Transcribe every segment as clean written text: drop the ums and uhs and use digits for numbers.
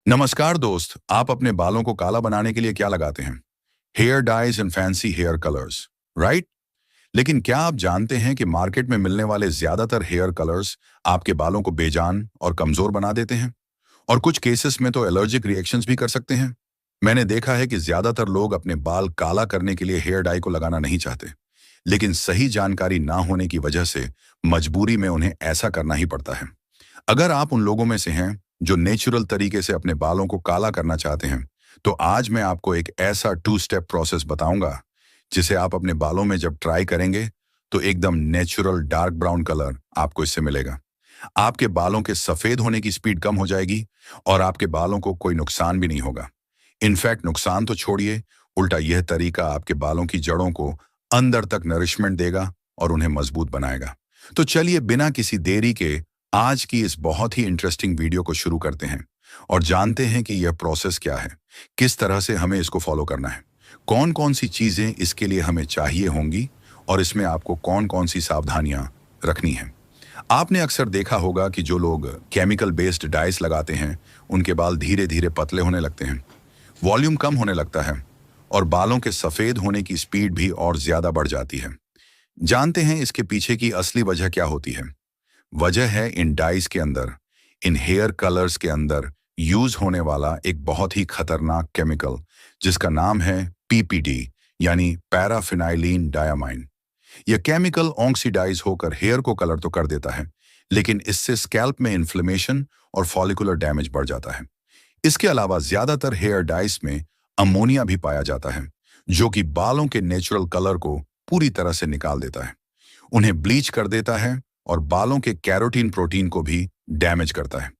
नमस्कार दोस्त, आप अपने बालों को काला बनाने के लिए क्या लगाते हैं? Hair dyes and fancy hair colours, right? लेकिन क्या आप जानते हैं कि मार्केट में मिलने वाले ज्यादातर हेयर कलर्स आपके बालों को बेजान और कमजोर बना देते हैं? और कुछ केसेस में तो एलर्जिक रिएक्शंस भी कर सकते हैं। मैंने देखा है कि ज्यादातर लोग अपने बाल काला करने के लिए हेयर डाई को लगाना नहीं चाहते, लेकिन सही जानकारी ना होने की वजह से मजबूरी में उन्हें ऐसा करना ही पड़ता है। अगर आप उन लोगों में से हैं जो नेचुरल तरीके से अपने बालों को काला करना चाहते हैं, तो आज मैं आपको एक ऐसा 2 स्टेप प्रोसेस बताऊंगा जिसे आप अपने बालों में जब ट्राई करेंगे तो एकदम नेचुरल डार्क ब्राउन कलर आपको इससे मिलेगा। आपके बालों के सफेद होने की स्पीड कम हो जाएगी और आपके बालों को कोई नुकसान भी नहीं होगा। इनफैक्ट नुकसान तो छोड़िए, उल्टा यह तरीका आपके बालों की जड़ों को अंदर तक नरिशमेंट देगा और उन्हें मजबूत बनाएगा। तो चलिए बिना किसी देरी के आज की इस बहुत ही इंटरेस्टिंग वीडियो को शुरू करते हैं और जानते हैं कि यह प्रोसेस क्या है, किस तरह से हमें इसको फॉलो करना है, कौन कौन सी चीजें इसके लिए हमें चाहिए होंगी और इसमें आपको कौन कौन सी सावधानियां रखनी है। आपने अक्सर देखा होगा कि जो लोग केमिकल बेस्ड डाइस लगाते हैं उनके बाल धीरे धीरे पतले होने लगते हैं, वॉल्यूम कम होने लगता है और बालों के सफेद होने की स्पीड भी और ज्यादा बढ़ जाती है। जानते हैं इसके पीछे की असली वजह क्या होती है? वजह है इन डाइस के अंदर, इन हेयर कलर्स के अंदर यूज होने वाला एक बहुत ही खतरनाक केमिकल जिसका नाम है पीपीडी, यानी पैराफिनाइलीन डायामाइन। यह केमिकल ऑक्सीडाइज होकर हेयर को कलर तो कर देता है, लेकिन इससे स्कैल्प में इन्फ्लेमेशन और फॉलिकुलर डैमेज बढ़ जाता है। इसके अलावा ज्यादातर हेयर डाइस में अमोनिया भी पाया जाता है, जो कि बालों के नेचुरल कलर को पूरी तरह से निकाल देता है, उन्हें ब्लीच कर देता है और बालों के कैरोटीन प्रोटीन को भी डैमेज करता है।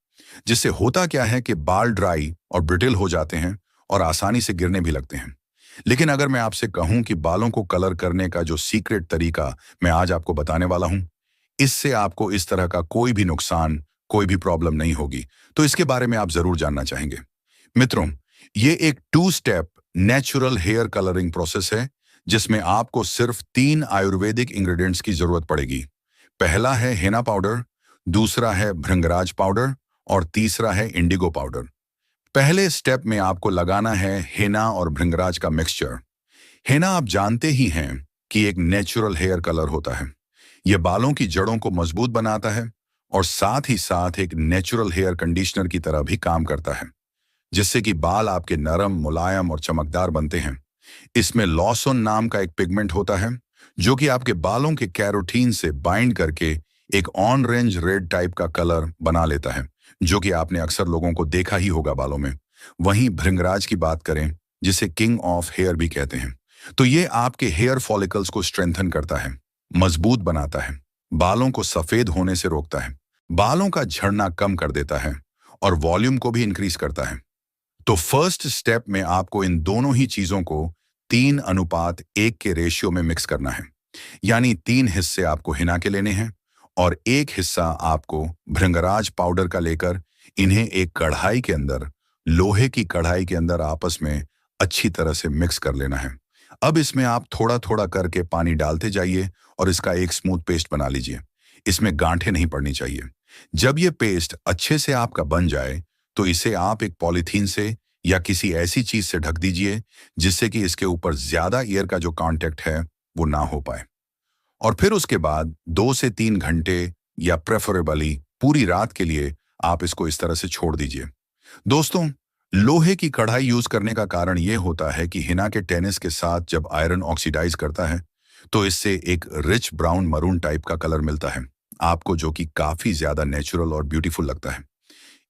जिससे होता क्या है कि बाल ड्राई और ब्रिटिल हो जाते हैं और आसानी से गिरने भी लगते हैं। लेकिन अगर मैं आपसे कहूं कि बालों को कलर करने का जो सीक्रेट तरीका मैं आज आपको बताने वाला हूं, इससे आपको इस तरह का कोई भी नुकसान, कोई भी प्रॉब्लम नहीं होगी, तो इसके बारे में आप जरूर जानना चाहेंगे। मित्रों, ये एक 2 step natural hair colouring process है जिसमें आपको सिर्फ 3 आयुर्वेदिक इंग्रेडिएंट्स की जरूरत पड़ेगी। पहला है हेना पाउडर, दूसरा है भृंगराज पाउडर और तीसरा है इंडिगो पाउडर। पहले स्टेप में आपको लगाना है हेना और भृंगराज का मिक्सचर। हेना आप जानते ही हैं कि एक नेचुरल हेयर कलर होता है। यह बालों की जड़ों को मजबूत बनाता है और साथ ही साथ एक नेचुरल हेयर कंडीशनर की तरह भी काम करता है, जिससे कि बाल आपके नरम, मुलायम और चमकदार बनते हैं। इसमें लॉसन नाम का एक पिगमेंट होता है जो कि आपके बालों के कैरोटीन से बाइंड करके एक ऑरेंज रेड टाइप का कलर बना लेता है, जो कि आपने अक्सर लोगों को देखा ही होगा बालों में। वहीं भृंगराज की बात करें, जिसे किंग ऑफ हेयर भी कहते हैं, तो ये आपके हेयर फॉलिकल्स को स्ट्रेंथन करता है, मजबूत बनाता है, बालों को सफेद होने से रोकता है, बालों का झड़ना कम कर देता है और वॉल्यूम को भी इंक्रीज करता है। तो फर्स्ट स्टेप में आपको इन दोनों ही चीजों को 3:1 के रेशियो में मिक्स करना है, यानी 3 हिस्से आपको हिना के लेने हैं और 1 हिस्सा आपको भृंगराज पाउडर का लेकर इन्हें एक कढ़ाई के अंदर, लोहे की कढ़ाई के अंदर आपस में अच्छी तरह से मिक्स कर लेना है। अब इसमें आप थोड़ा थोड़ा करके पानी डालते जाइए और इसका एक स्मूथ पेस्ट बना लीजिए। इसमें गांठें नहीं पड़नी चाहिए। जब ये पेस्ट अच्छे से आपका बन जाए तो इसे आप एक पॉलीथीन से या किसी ऐसी चीज से ढक दीजिए जिससे कि इसके ऊपर ज्यादा एयर का जो कांटेक्ट है वो ना हो पाए। और फिर उसके बाद 2 से 3 घंटे या प्रेफरेबली पूरी रात के लिए आप इसको इस तरह से छोड़ दीजिए। दोस्तों, लोहे की कढ़ाई यूज करने का कारण यह होता है कि हिना के टेनिस के साथ जब आयरन ऑक्सीडाइज करता है तो इससे एक रिच ब्राउन मरून टाइप का कलर मिलता है आपको, जो कि काफी ज्यादा नेचुरल और ब्यूटीफुल लगता है।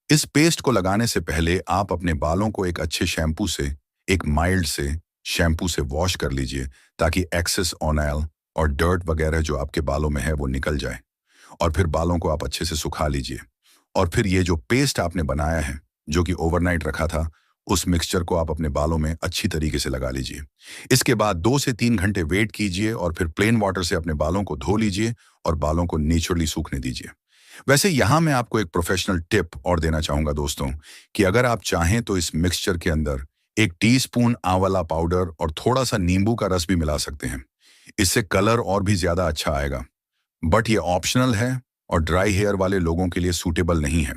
इस पेस्ट को लगाने से पहले आप अपने बालों को एक अच्छे शैम्पू से, एक माइल्ड से शैम्पू से वॉश कर लीजिए ताकि एक्सेस ऑयल और डर्ट वगैरह जो आपके बालों में है वो निकल जाए। और फिर बालों को आप अच्छे से सुखा लीजिए और फिर ये जो पेस्ट आपने बनाया है, जो कि ओवरनाइट रखा था, उस मिक्सचर को आप अपने बालों में अच्छी तरीके से लगा लीजिए। इसके बाद 2 से 3 घंटे वेट कीजिए और फिर प्लेन वाटर से अपने बालों को धो लीजिए और बालों को नेचुरली सूखने दीजिए। वैसे यहां मैं आपको एक प्रोफेशनल टिप और देना चाहूंगा दोस्तों, कि अगर आप चाहें तो इस मिक्सचर के अंदर 1 टीस्पून आंवला पाउडर और थोड़ा सा नींबू का रस भी मिला सकते हैं। इससे कलर और भी ज्यादा अच्छा आएगा, बट ये ऑप्शनल है और ड्राई हेयर वाले लोगों के लिए सूटेबल नहीं है।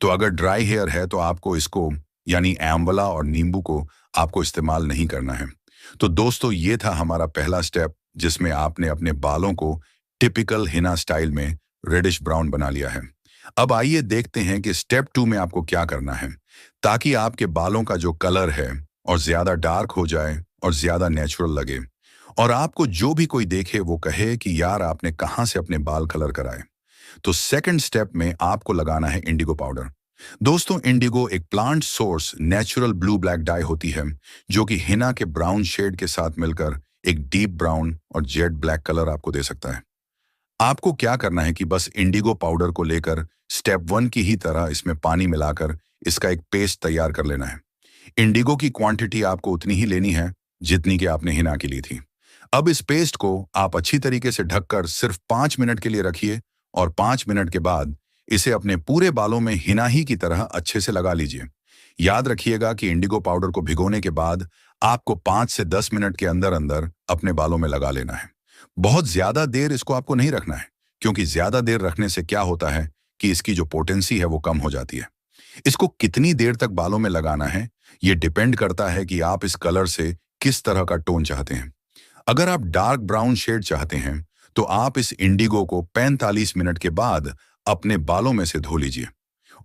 तो अगर ड्राई हेयर है तो आपको इसको यानी आंवला और नींबू को आपको इस्तेमाल नहीं करना है। तो दोस्तों, ये था हमारा पहला स्टेप जिसमें आपने अपने बालों को टिपिकल हिना स्टाइल में रेडिश ब्राउन बना लिया है। अब आइए देखते हैं कि स्टेप 2 में आपको क्या करना है ताकि आपके बालों का जो कलर है और ज्यादा डार्क हो जाए और ज्यादा नेचुरल लगे और आपको जो भी कोई देखे वो कहे कि यार आपने कहाँ से अपने बाल कलर कराए। तो सेकंड स्टेप में आपको लगाना है इंडिगो पाउडर। दोस्तों, इंडिगो एक plant source natural blue black dye होती है जो कि हिना के ब्राउन शेड के साथ मिलकर एक डीप ब्राउन और जेट ब्लैक कलर आपको दे सकता है। आपको क्या करना है कि बस इंडिगो पाउडर को लेकर स्टेप 1 की ही तरह इसमें पानी मिलाकर इसका एक पेस्ट तैयार कर लेना है। इंडिगो की क्वांटिटी आपको उतनी ही लेनी है जितनी कि आपने हिना की ली थी। अब इस पेस्ट को आप अच्छी तरीके से ढककर सिर्फ 5 मिनट के लिए रखिए और 5 मिनट के बाद इसे अपने पूरे बालों में हिना ही की तरह अच्छे से लगा लीजिए। याद रखिएगा कि इंडिगो पाउडर को भिगोने के बाद आपको 5 से 10 मिनट के अंदर अंदर अपने बालों में लगा लेना है। बहुत ज्यादा देर इसको आपको नहीं रखना है क्योंकि ज्यादा देर रखने से क्या होता है कि इसकी जो पोटेंसी है वो कम हो जाती है। इसको कितनी देर तक बालों में लगाना है ये डिपेंड करता है कि आप इस कलर से किस तरह का टोन चाहते हैं। अगर आप डार्क ब्राउन शेड चाहते हैं तो आप इस इंडिगो को 45 मिनट के बाद अपने बालों में से धो लीजिए।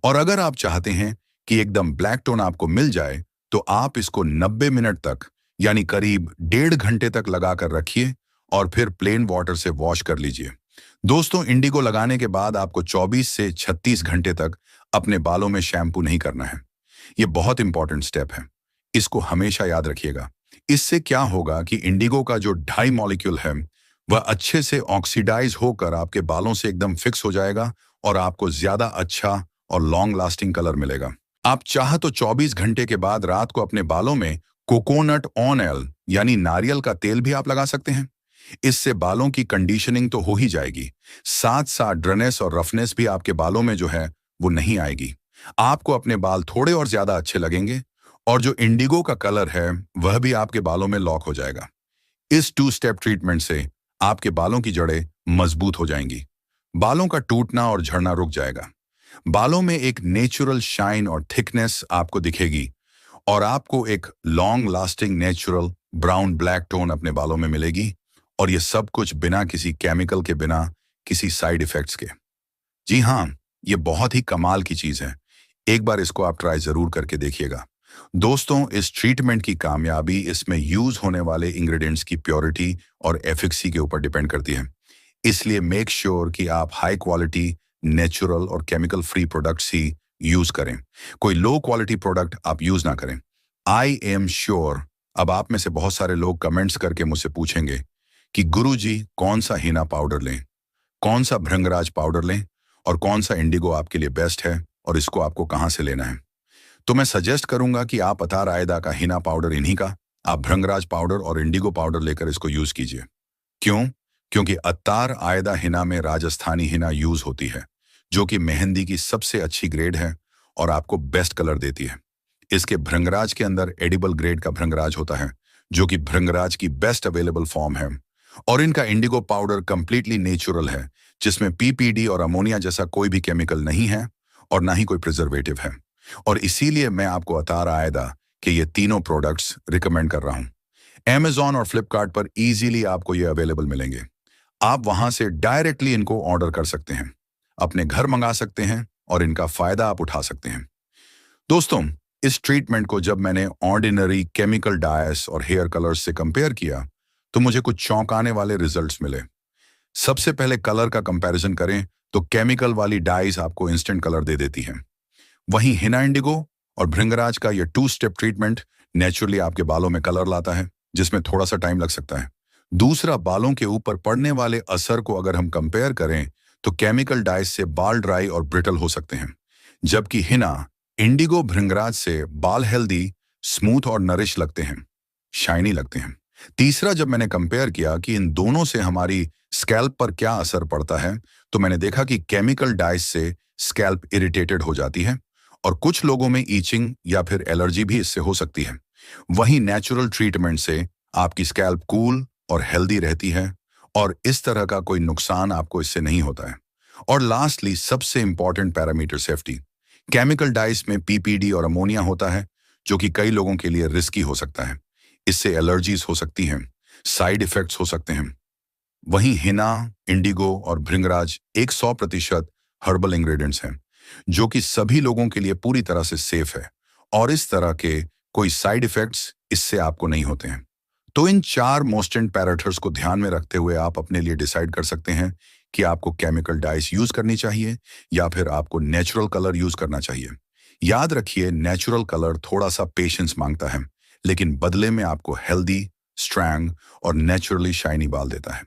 और अगर आप चाहते हैं कि एकदम ब्लैक टोन आपको मिल जाए तो आप इसको 90 मिनट तक यानी करीब 1.5 घंटे तक लगाकर रखिए और फिर प्लेन वाटर से वॉश कर लीजिए। दोस्तों, इंडिगो लगाने के बाद आपको 24 से 36 घंटे तक अपने बालों में शैम्पू नहीं करना है। ये बहुत इंपॉर्टेंट स्टेप है, इसको हमेशा याद रखिएगा। इससे क्या होगा कि इंडिगो का जो डाई मॉलिक्यूल है वह अच्छे से ऑक्सीडाइज होकर आपके बालों से एकदम फिक्स हो जाएगा और आपको ज्यादा अच्छा और लॉन्ग लास्टिंग कलर मिलेगा। आप चाह तो 24 घंटे के बाद रात को अपने बालों में कोकोनट ऑयल यानी नारियल का तेल भी आप लगा सकते हैं। इससे बालों की कंडीशनिंग तो हो ही जाएगी, साथ साथ ड्राइनेस और रफनेस भी आपके बालों में जो है वो नहीं आएगी। आपको अपने बाल थोड़े और ज्यादा अच्छे लगेंगे और जो इंडिगो का कलर है वह भी आपके बालों में लॉक हो जाएगा। इस 2 स्टेप ट्रीटमेंट से आपके बालों की जड़ें मजबूत हो जाएंगी, बालों का टूटना और झड़ना रुक जाएगा, बालों में एक नेचुरल शाइन और थिकनेस आपको दिखेगी और आपको एक long lasting natural brown black tone अपने बालों में मिलेगी। और ये सब कुछ बिना किसी केमिकल के, बिना किसी साइड इफेक्ट्स के। जी हाँ, ये बहुत ही कमाल की चीज है। एक बार इसको आप ट्राई जरूर करके देखिएगा। दोस्तों, इस ट्रीटमेंट की कामयाबी इसमें यूज होने वाले इंग्रेडिएंट्स की प्योरिटी और एफिकेसी के ऊपर डिपेंड करती है। इसलिए मेक श्योर कि आप हाई क्वालिटी, नेचुरल और केमिकल फ्री प्रोडक्ट्स ही यूज करें। कोई लो क्वालिटी प्रोडक्ट आप यूज ना करें। आई एम श्योर अब आप में से बहुत सारे लोग कमेंट्स करके मुझसे पूछेंगे कि गुरुजी कौन सा हिना पाउडर लें, कौन सा भृंगराज पाउडर लें और कौन सा इंडिगो आपके लिए बेस्ट है और इसको आपको कहां से लेना है। तो मैं सजेस्ट करूंगा कि आप अतार आयदा का हिना पाउडर इन्हीं का, आप भृंगराज पाउडर और इंडिगो पाउडर लेकर इसको यूज कीजिए। क्यों? क्योंकि अतार आयदा हिना में राजस्थानी हिना यूज होती है जो कि मेहंदी की सबसे अच्छी ग्रेड है और आपको बेस्ट कलर देती है। इसके भृंगराज के अंदर एडिबल ग्रेड का भृंगराज होता है जो कि भृंगराज की बेस्ट अवेलेबल फॉर्म है। और इनका इंडिगो पाउडर कंप्लीटली नेचुरल है जिसमें पीपीडी और अमोनिया जैसा कोई भी केमिकल नहीं है और ना ही कोई प्रिजर्वेटिव है। और इसीलिए मैं आपको अतार आयदा कि ये तीनों प्रोडक्ट्स रिकमेंड कर रहा हूं। Amazon और फ्लिपकार्ट पर इजीली आपको ये अवेलेबल मिलेंगे। आप वहां से डायरेक्टली इनको ऑर्डर कर सकते हैं, अपने घर मंगा सकते हैं और इनका फायदा आप उठा सकते हैं। दोस्तों, इस ट्रीटमेंट को जब मैंने ऑर्डिनरी केमिकल डायस और हेयर कलर्स से कंपेयर किया तो मुझे कुछ चौंकाने वाले रिजल्ट्स मिले। सबसे पहले कलर का कंपैरिजन करें तो केमिकल वाली डाइज आपको इंस्टेंट कलर दे देती हैं। वहीं हिना इंडिगो और भृंगराज का ये 2 स्टेप ट्रीटमेंट नेचुरली आपके बालों में कलर लाता है जिसमें थोड़ा सा टाइम लग सकता है। दूसरा, बालों के ऊपर पड़ने वाले असर को अगर हम कंपेयर करें तो केमिकल डाइज से बाल ड्राई और ब्रिटल हो सकते हैं, जबकि हिना इंडिगो भृंगराज से बाल हेल्दी, स्मूथ और नरिश लगते हैं, शाइनी लगते हैं। तीसरा, जब मैंने कंपेयर किया कि इन दोनों से हमारी स्कैल्प पर क्या असर पड़ता है तो मैंने देखा कि केमिकल डाइज से स्कैल्प इरिटेटेड हो जाती है और कुछ लोगों में ईचिंग या फिर एलर्जी भी इससे हो सकती है। वहीं नेचुरल ट्रीटमेंट से आपकी स्कैल्प कूल और हेल्दी रहती है और इस तरह का कोई नुकसान आपको इससे नहीं होता है। और लास्टली, सबसे important parameter safety. Chemical dyes में पीपीडी और अमोनिया होता है जो कि कई लोगों के लिए रिस्की हो सकता है। इससे एलर्जीज हो सकती हैं, साइड इफेक्ट्स हो सकते हैं। वहीं हिना, इंडिगो और भृंगराज एक 100% हर्बल इंग्रेडिएंट्स हैं, जो कि सभी लोगों के लिए पूरी तरह से सेफ है और इस तरह के कोई साइड इफेक्ट्स इससे आपको नहीं होते हैं। तो इन 4 मोस्ट पैरामीटर्स को ध्यान में रखते हुए आप अपने लिए डिसाइड कर सकते हैं कि आपको केमिकल डाइस यूज करनी चाहिए या फिर आपको नेचुरल कलर यूज करना चाहिए। याद रखिए, नेचुरल कलर थोड़ा सा पेशेंस मांगता है, लेकिन बदले में आपको हेल्दी, स्ट्रॉन्ग और नेचुरली शाइनी बाल देता है।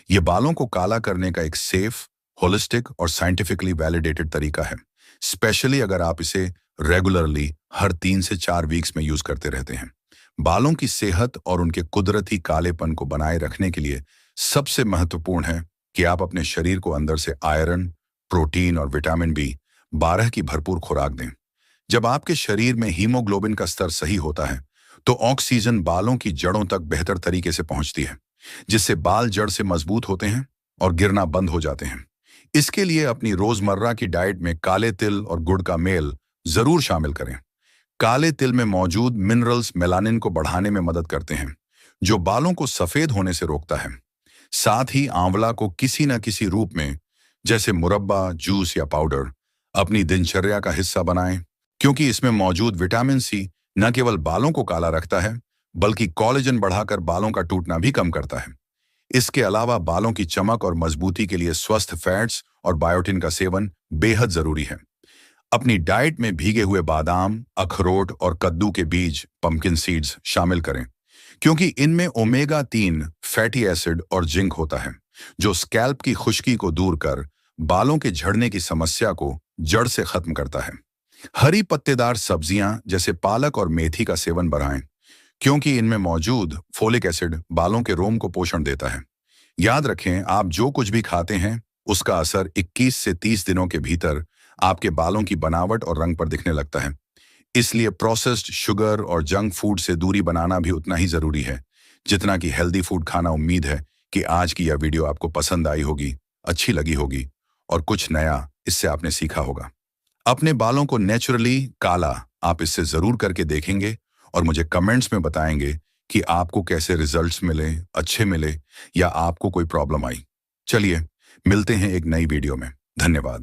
ये बालों को काला करने का एक सेफ, होलिस्टिक और साइंटिफिकली वैलिडेटेड तरीका है, स्पेशली अगर आप इसे रेगुलरली हर 3 से 4 वीक्स में यूज करते रहते हैं। बालों की सेहत और उनके कुदरती कालेपन को बनाए रखने के लिए सबसे महत्वपूर्ण है कि आप अपने शरीर को अंदर से आयरन, प्रोटीन और विटामिन B12 की भरपूर खुराक दें। जब आपके शरीर में हीमोग्लोबिन का स्तर सही होता है, तो ऑक्सीजन बालों की जड़ों तक बेहतर तरीके से पहुंचती है, जिससे बाल जड़ से मजबूत होते हैं और गिरना बंद हो जाते हैं। इसके लिए अपनी रोजमर्रा की डाइट में काले तिल और गुड़ का मेल जरूर शामिल करें। काले तिल में मौजूद मिनरल्स मेलानिन को बढ़ाने में मदद करते हैं, जो बालों को सफेद होने से रोकता है। साथ ही आंवला को किसी न किसी रूप में, जैसे मुरब्बा, जूस या पाउडर, अपनी दिनचर्या का हिस्सा बनाएं, क्योंकि इसमें मौजूद विटामिन C न केवल बालों को काला रखता है, बल्कि कोलेजन बढ़ाकर बालों का टूटना भी कम करता है। इसके अलावा बालों की चमक और मजबूती के लिए स्वस्थ फैट्स और बायोटिन का सेवन बेहद जरूरी है। अपनी डाइट में भीगे हुए बादाम, अखरोट और कद्दू के बीज, पंपकिन सीड्स शामिल करें, क्योंकि इनमें ओमेगा 3 फैटी एसिड और जिंक होता है, जो स्कैल्प की खुश्की को दूर कर बालों के झड़ने की समस्या को जड़ से खत्म करता है। हरी पत्तेदार सब्जियां जैसे पालक और मेथी का सेवन बढ़ाएं, क्योंकि इनमें मौजूद फोलिक एसिड बालों के रोम को पोषण देता है। याद रखें, आप जो कुछ भी खाते हैं उसका असर 21 से 30 दिनों के भीतर आपके बालों की बनावट और रंग पर दिखने लगता है। इसलिए प्रोसेस्ड शुगर और जंक फूड से दूरी बनाना भी उतना ही जरूरी है जितना कि हेल्दी फूड खाना। उम्मीद है कि आज की यह वीडियो आपको पसंद आई होगी, अच्छी लगी होगी और कुछ नया इससे आपने सीखा होगा। अपने बालों को नेचुरली काला आप इससे जरूर करके देखेंगे और मुझे कमेंट्स में बताएंगे कि आपको कैसे रिजल्ट्स मिले, अच्छे मिले या आपको कोई प्रॉब्लम आई। चलिए, मिलते हैं एक नई वीडियो में। धन्यवाद।